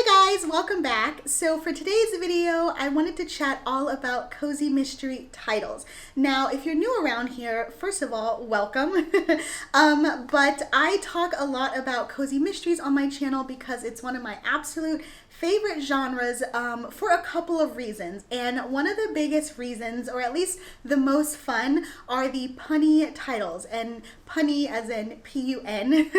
Hi guys, welcome back. So for today's video, I wanted to chat all about cozy mystery titles. Now, if you're new around here, first of all, welcome. But I talk a lot about cozy mysteries on my channel because it's one of my absolute favorite genres for a couple of reasons. And one of the biggest reasons, or at least the most fun, are the punny titles. And punny as in P-U-N.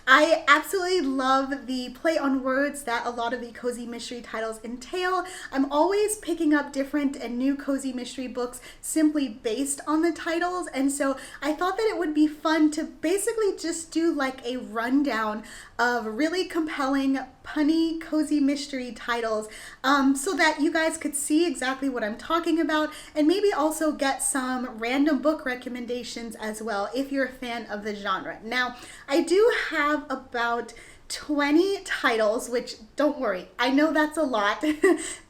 I absolutely love the play on words that a lot of the cozy mystery titles entail. I'm always picking up different and new cozy mystery books simply based on the titles. And so I thought that it would be fun to basically just do like a rundown of really compelling punny cozy mystery titles so that you guys could see exactly what I'm talking about and maybe also get some random book recommendations as well if you're a fan of the genre. Now, I do have about 20 titles, which don't worry, I know that's a lot.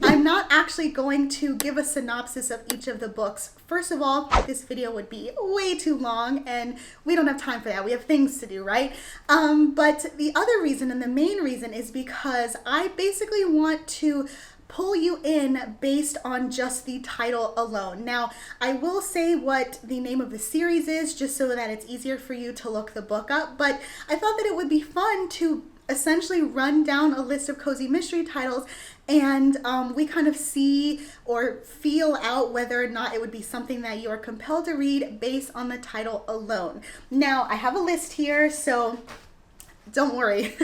I'm not actually going to give a synopsis of each of the books. First of all, this video would be way too long and we don't have time for that. We have things to do, right? But the other reason and the main reason is because I basically want to pull you in based on just the title alone. Now, I will say what the name of the series is just so that it's easier for you to look the book up, but I thought that it would be fun to essentially run down a list of cozy mystery titles and we kind of see or feel out whether or not it would be something that you are compelled to read based on the title alone. Now, I have a list here, so don't worry,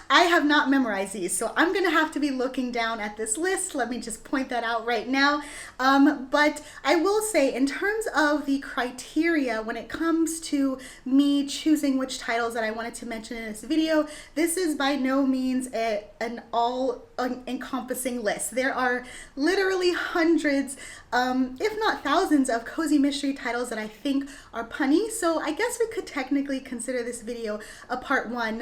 I have not memorized these, so I'm gonna have to be looking down at this list. Let me just point that out right now. But I will say, in terms of the criteria when it comes to me choosing which titles that I wanted to mention in this video, this is by no means an all-encompassing list. There are literally hundreds, if not thousands, of cozy mystery titles that I think are punny, so I guess we could technically consider this video a part one.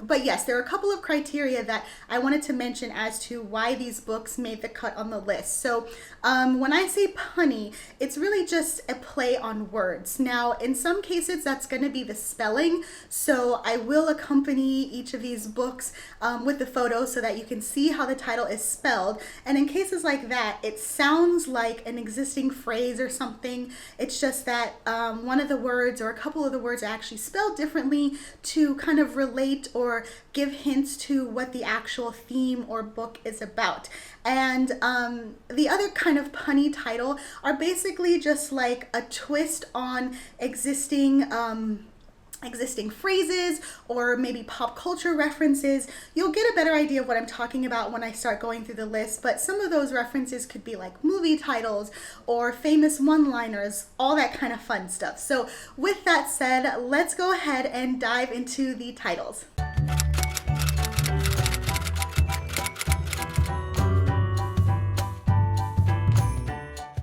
But yes, there are a couple of criteria that I wanted to mention as to why these books made the cut on the list. So when I say punny, it's really just a play on words. Now, in some cases, that's going to be the spelling. So I will accompany each of these books with the photo so that you can see how the title is spelled. And in cases like that, it sounds like an existing phrase or something. It's just that one of the words or a couple of the words are actually spelled differently to kind of relate or give hints to what the actual theme or book is about. And the other kind of punny title are basically just like a twist on existing phrases or maybe pop culture references. You'll get a better idea of what I'm talking about when I start going through the list, but some of those references could be like movie titles or famous one-liners, all that kind of fun stuff. So with that said, let's go ahead and dive into the titles.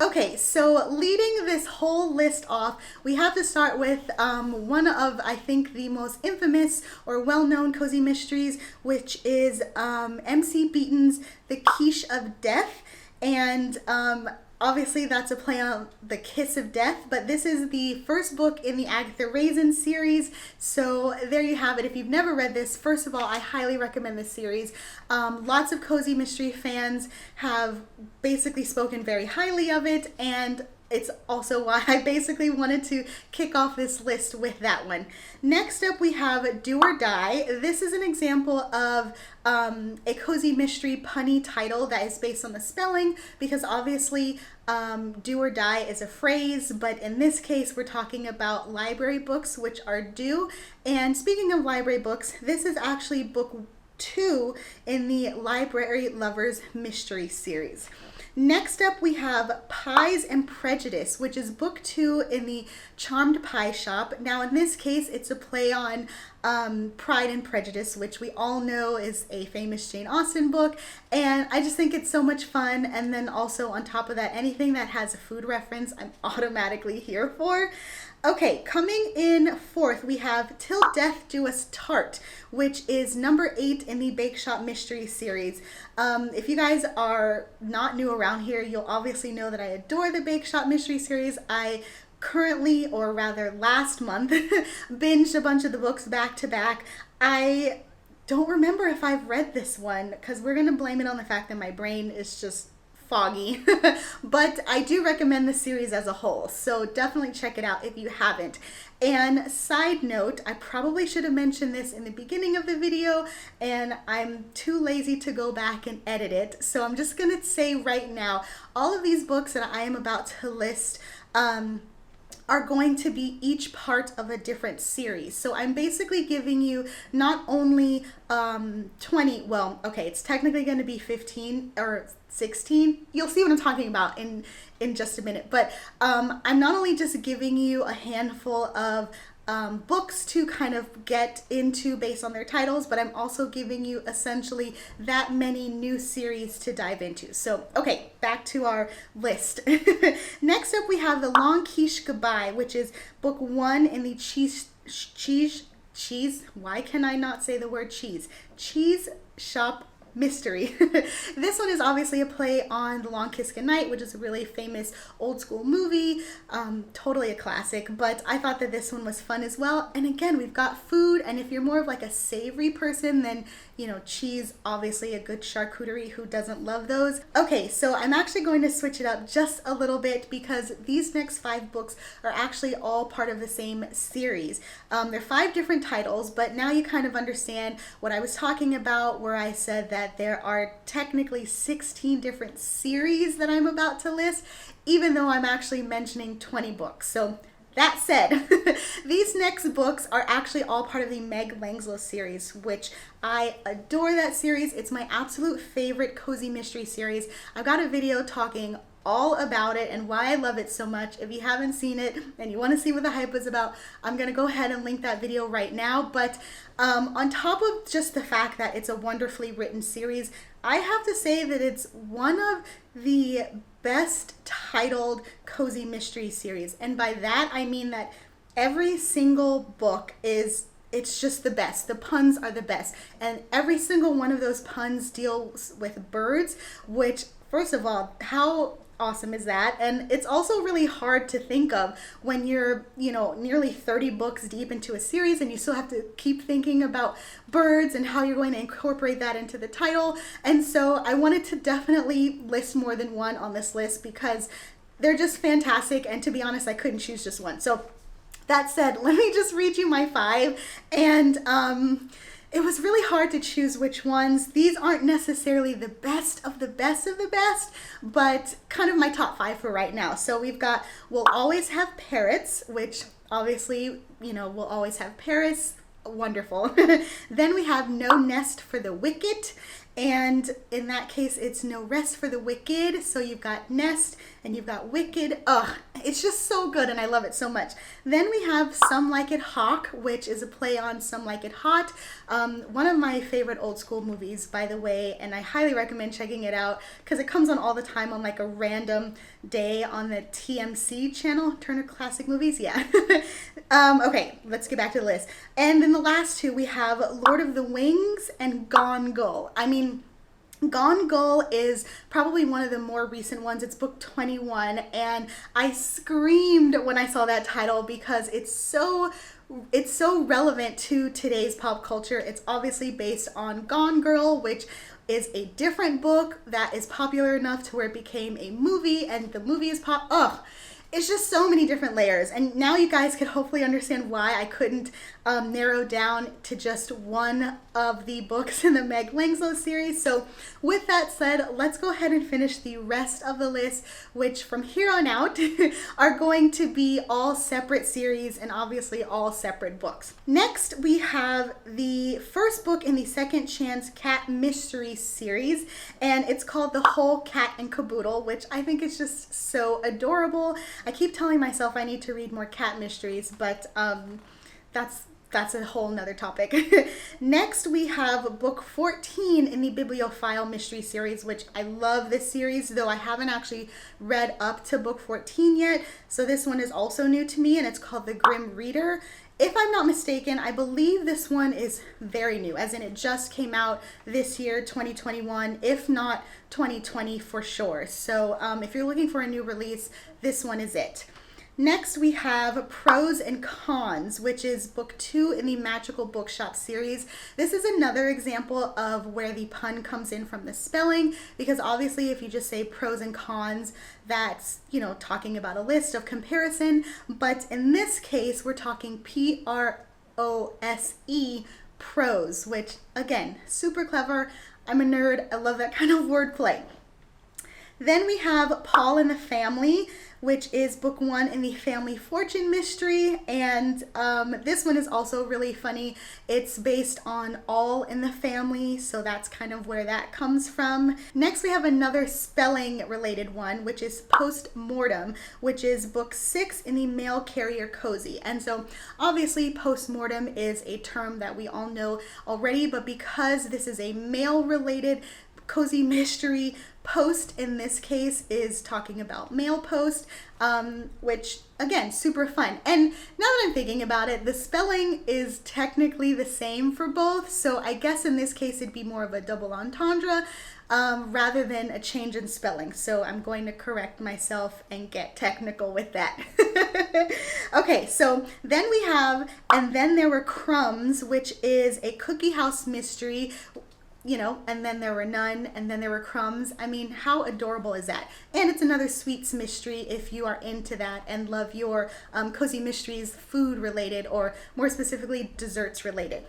Okay, so leading this whole list off, we have to start with one of, I think, the most infamous or well-known cozy mysteries, which is MC Beaton's The Quiche of Death. And obviously that's a play on The Kiss of Death, but this is the first book in the Agatha Raisin series. So there you have it. If you've never read this, first of all, I highly recommend this series. Lots of cozy mystery fans have basically spoken very highly of it, and it's also why I basically wanted to kick off this list with that one. Next up, we have Do or Die. This is an example of a cozy mystery punny title that is based on the spelling, because obviously do or die is a phrase, but in this case, we're talking about library books, which are due. And speaking of library books, this is actually book 2 in the Library Lovers Mystery series. Next up, we have Pies and Prejudice, which is book 2 in the Charmed Pie Shop. Now, in this case, it's a play on Pride and Prejudice, which we all know is a famous Jane Austen book. And I just think it's so much fun. And then also on top of that, anything that has a food reference, I'm automatically here for. Okay, coming in fourth, we have Till Death Do Us Part, which is number 8 in the Bake Shop Mystery series. If you guys are not new around here, you'll obviously know that I adore the Bake Shop Mystery series. I currently, or rather last month, binged a bunch of the books back to back. I don't remember if I've read this one because we're going to blame it on the fact that my brain is just foggy. But I do recommend the series as a whole, so definitely check it out if you haven't. And side note, I probably should have mentioned this in the beginning of the video, and I'm too lazy to go back and edit it, so I'm just gonna say right now, all of these books that I am about to list are going to be each part of a different series. So I'm basically giving you not only 20, well, okay, it's technically going to be 15 or 16. You'll see what I'm talking about in just a minute. But I'm not only just giving you a handful of books to kind of get into based on their titles, but I'm also giving you essentially that many new series to dive into. So, okay, back to our list. Next up, we have The Long Quiche Goodbye, which is book 1 in the cheese, why can I not say the word cheese? Cheese Shop Mystery. This one is obviously a play on The Long Kiss Goodnight, which is a really famous old school movie, totally a classic, but I thought that this one was fun as well. And again, we've got food, and if you're more of like a savory person, then you know, cheese, obviously a good charcuterie, who doesn't love those? Okay, so I'm actually going to switch it up just a little bit because these next 5 books are actually all part of the same series. They're 5 different titles, but now you kind of understand what I was talking about where I said that there are technically 16 different series that I'm about to list, even though I'm actually mentioning 20 books. So that said, these next books are actually all part of the Meg Langslow series, which I adore that series. It's my absolute favorite cozy mystery series. I've got a video talking all about it and why I love it so much. If you haven't seen it and you want to see what the hype is about, I'm going to go ahead and link that video right now. But on top of just the fact that it's a wonderfully written series, I have to say that it's one of the best titled cozy mystery series. And by that, I mean that every single book it's just the best. The puns are the best. And every single one of those puns deals with birds, which, first of all, how awesome is that? And it's also really hard to think of when you're, you know, nearly 30 books deep into a series and you still have to keep thinking about birds and how you're going to incorporate that into the title. And so I wanted to definitely list more than one on this list because they're just fantastic. And to be honest, I couldn't choose just one. So that said, let me just read you my 5. And it was really hard to choose which ones. These aren't necessarily the best of the best of the best, but kind of my top 5 for right now. So we've got We'll Always Have Parrots, which obviously, you know, we'll always have parrots. Wonderful. Then we have No Nest for the Wicked. And in that case, it's No Rest for the Wicked. So you've got Nest and you've got Wicked. Ugh, it's just so good and I love it so much. Then we have Some Like It Hawk, which is a play on Some Like It Hot. One of my favorite old school movies, by the way, and I highly recommend checking it out because it comes on all the time on like a random day on the TMC channel, Turner Classic Movies, yeah. Okay, let's get back to the list. And then the last 2, we have Lord of the Wings and Gone Gull. I mean, Gone Gull is probably one of the more recent ones. It's book 21, and I screamed when I saw that title because it's so relevant to today's pop culture. It's obviously based on Gone Girl, which is a different book that is popular enough to where it became a movie, and the movie is it's just so many different layers. And now you guys can hopefully understand why I couldn't narrow down to just one of the books in the Meg Langslow series. So with that said, let's go ahead and finish the rest of the list, which from here on out are going to be all separate series and obviously all separate books. Next, we have the first book in the Second Chance Cat Mystery series, and it's called The Whole Cat and Caboodle, which I think is just so adorable. I keep telling myself I need to read more cat mysteries, but that's a whole nother topic. Next, we have book 14 in the Bibliophile Mystery series, which I love this series, though I haven't actually read up to book 14 yet. So this one is also new to me, and it's called The Grim Reader. If I'm not mistaken, I believe this one is very new, as in it just came out this year, 2021, if not 2020 for sure. So if you're looking for a new release, this one is it. Next, we have Pros and Cons, which is book 2 in the Magical Bookshop series. This is another example of where the pun comes in from the spelling, because obviously if you just say pros and cons, that's, you know, talking about a list of comparison. But in this case, we're talking P-R-O-S-E, pros, which again, super clever. I'm a nerd. I love that kind of wordplay. Then we have Paul and the Family, which is book 1 in the Family Fortune mystery. And this one is also really funny. It's based on All in the Family, so that's kind of where that comes from. Next, we have another spelling related one, which is Postmortem, which is book 6 in the Mail Carrier Cozy. And so obviously postmortem is a term that we all know already, but because this is a mail related cozy mystery, post in this case is talking about mail post, which again, super fun. And now that I'm thinking about it, the spelling is technically the same for both, so I guess in this case it'd be more of a double entendre rather than a change in spelling. So I'm going to correct myself and get technical with that. Okay, so then we have And Then There Were Crumbs, which is a cookie house mystery. You know, and then there were none, and then there were crumbs. I mean, how adorable is that? And it's another sweets mystery if you are into that and love your cozy mysteries food related, or more specifically desserts related.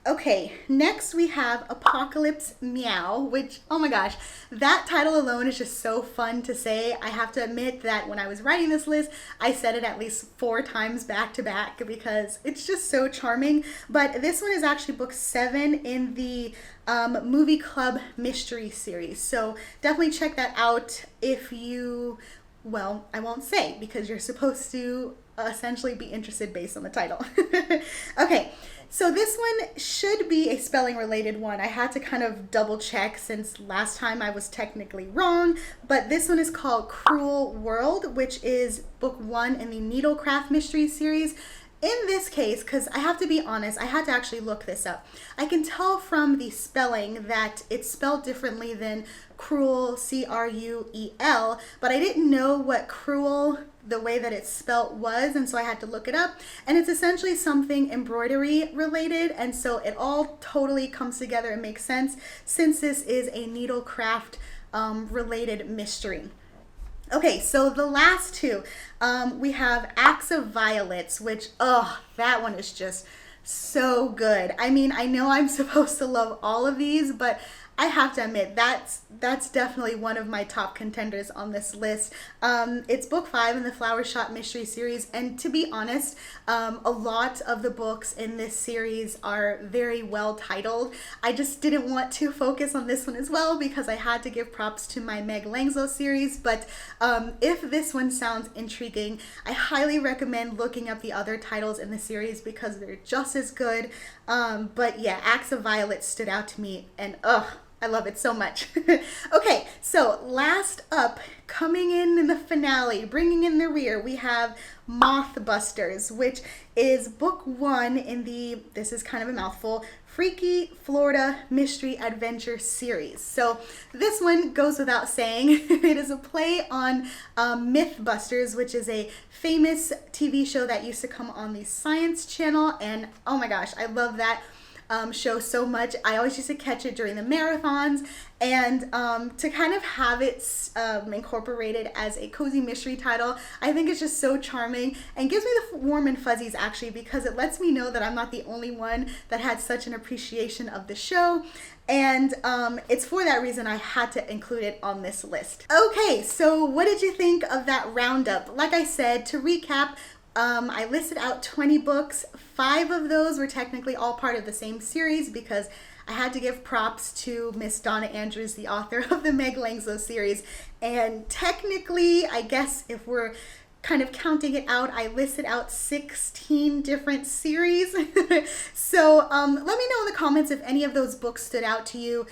Okay, next we have Apocalypse Meow, which, oh my gosh, that title alone is just so fun to say. I have to admit that when I was writing this list, I said it at least 4 times back to back because it's just so charming. But this one is actually book 7 in the Movie Club Mystery series. So definitely check that out if you, well, I won't say because you're supposed to essentially be interested based on the title. Okay. So this one should be a spelling related one. I had to kind of double check since last time I was technically wrong, but this one is called Cruel World, which is book 1 in the Needlecraft Mystery series. In this case, because I have to be honest, I had to actually look this up. I can tell from the spelling that it's spelled differently than cruel, C-R-U-E-L, but I didn't know what cruel, the way that it's spelt, was, and so I had to look it up. And it's essentially something embroidery related, and so it all totally comes together and makes sense since this is a needlecraft related mystery. Okay, so the last 2, we have Acts of Violets, which, oh, that one is just so good. I mean, I know I'm supposed to love all of these, but I have to admit, that's definitely one of my top contenders on this list. It's book 5 in the Flower Shop Mystery series, and to be honest, a lot of the books in this series are very well titled. I just didn't want to focus on this one as well because I had to give props to my Meg Langzo series, but if this one sounds intriguing, I highly recommend looking up the other titles in the series because they're just as good. But yeah, Acts of Violet stood out to me, and I love it so much. Okay, so last up, coming in the finale, bringing in the rear, we have Mothbusters, which is book 1 in the, this is kind of a mouthful, Freaky Florida Mystery Adventure series. So this one goes without saying. It is a play on Mythbusters, which is a famous TV show that used to come on the Science Channel, and oh my gosh, I love that show so much. I always used to catch it during the marathons, and to kind of have it incorporated as a cozy mystery title, I think it's just so charming and gives me the warm and fuzzies actually, because it lets me know that I'm not the only one that had such an appreciation of the show. And it's for that reason I had to include it on this list. Okay, so what did you think of that roundup? Like I said, to recap, I listed out 20 books. 5 of those were technically all part of the same series because I had to give props to Miss Donna Andrews, the author of the Meg Langzo series. And technically, I guess if we're kind of counting it out, I listed out 16 different series. So let me know in the comments if any of those books stood out to you.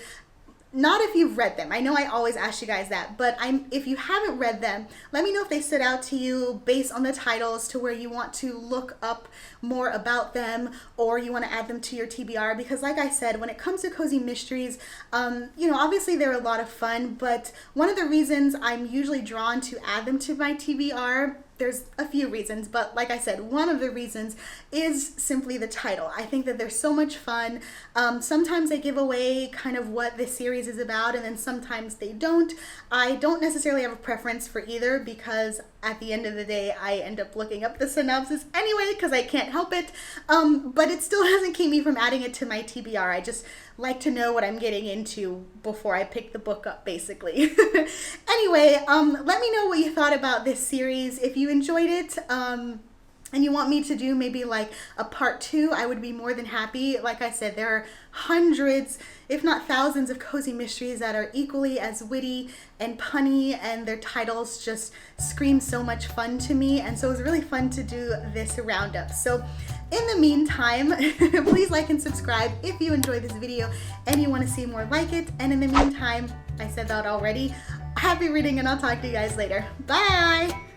Not if you've read them. I know I always ask you guys that, but if you haven't read them, let me know if they stood out to you based on the titles to where you want to look up more about them or you want to add them to your TBR, because like I said, when it comes to cozy mysteries, you know, obviously they're a lot of fun, but one of the reasons I'm usually drawn to add them to my TBR, there's a few reasons, but like I said, one of the reasons is simply the title. I think that they're so much fun. Sometimes they give away kind of what this series is about, and then sometimes they don't. I don't necessarily have a preference for either, because at the end of the day, I end up looking up the synopsis anyway because I can't help it. But it still doesn't keep me from adding it to my TBR. I just like to know what I'm getting into before I pick the book up, basically. Anyway, let me know what you thought about this series. If you enjoyed it, and you want me to do maybe like a part 2, I would be more than happy. Like I said, there are hundreds, if not thousands, of cozy mysteries that are equally as witty and punny, and their titles just scream so much fun to me. And so it was really fun to do this roundup. So in the meantime, please like and subscribe if you enjoyed this video and you want to see more like it. And in the meantime, I said that already, happy reading, and I'll talk to you guys later. Bye!